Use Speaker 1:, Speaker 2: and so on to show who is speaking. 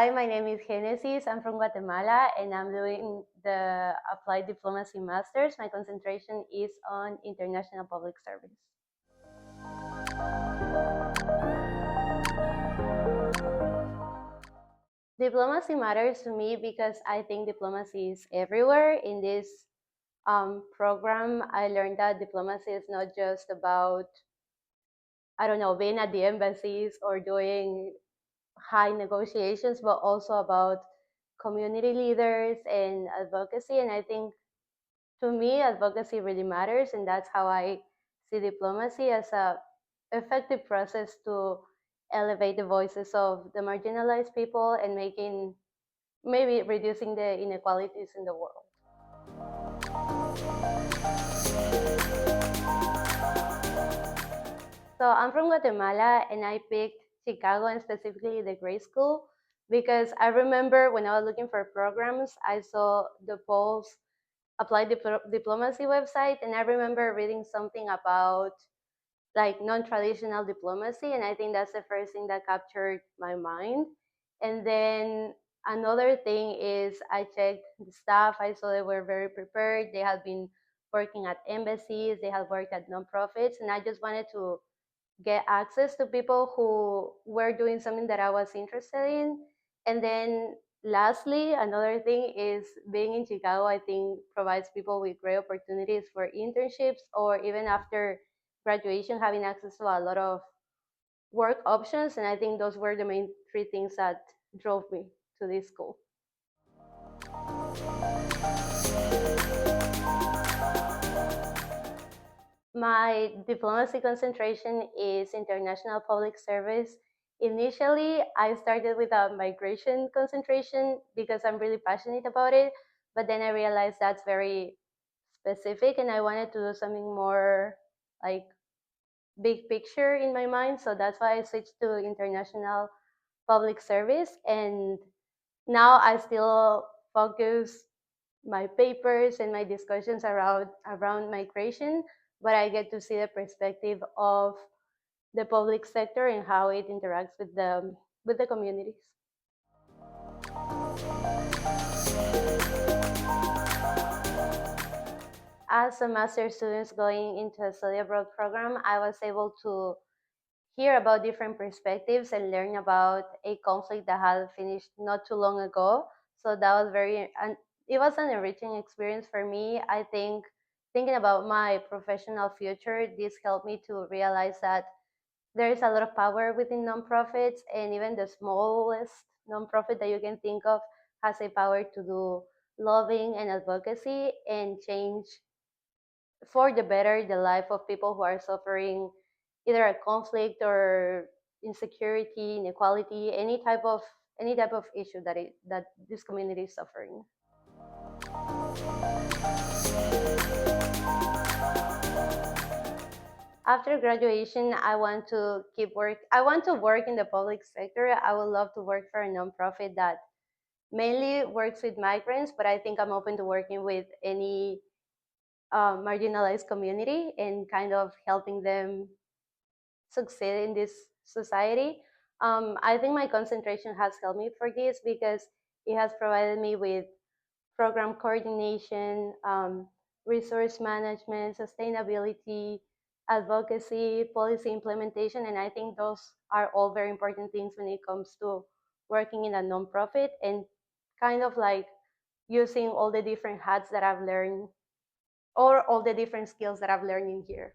Speaker 1: Hi, my name is Genesis. I'm from Guatemala and I'm doing the Applied Diplomacy Masters. My concentration is on international public service. Diplomacy matters to me because I think diplomacy is everywhere. In this program, I learned that diplomacy is not just about, I don't know, being at the embassies or doing high negotiations, but also about community leaders and advocacy. And I think to me, advocacy really matters, and that's how I see diplomacy as a effective process to elevate the voices of the marginalized people and making maybe reducing the inequalities in the world. So I'm from Guatemala and I picked Chicago and specifically the grade school because I remember when I was looking for programs, I saw the Pulse Applied Diplomacy website and I remember reading something about like non-traditional diplomacy, and I think that's the first thing that captured my mind. And then another thing is I checked the staff. I saw they were very prepared. They had been working at embassies, they had worked at nonprofits, and I just wanted to get access to people who were doing something that I was interested in. And then lastly, another thing is being in Chicago, I think provides people with great opportunities for internships or even after graduation, having access to a lot of work options. And I think those were the main three things that drove me to this school. My diplomacy concentration is international public service. Initially, I started with a migration concentration because I'm really passionate about it, but then I realized that's very specific and I wanted to do something more like big picture in my mind. So that's why I switched to international public service. And now I still focus my papers and my discussions around migration, but I get to see the perspective of the public sector and how it interacts with the communities. As a master's student going into a study abroad program, I was able to hear about different perspectives and learn about a conflict that had finished not too long ago. So that was and it was an enriching experience for me. I think thinking about my professional future, this helped me to realize that there is a lot of power within nonprofits, and even the smallest nonprofit that you can think of has a power to do lobbying and advocacy and change for the better the life of people who are suffering either a conflict or insecurity, inequality, any type of issue that this community is suffering. After graduation, I want to keep work. I want to work in the public sector. I would love to work for a nonprofit that mainly works with migrants, but I think I'm open to working with any marginalized community and kind of helping them succeed in this society. I think my concentration has helped me for this because it has provided me with program coordination, resource management, sustainability, advocacy, policy implementation, and I think those are all very important things when it comes to working in a nonprofit and kind of like using all the different hats that I've learned or all the different skills that I've learned in here.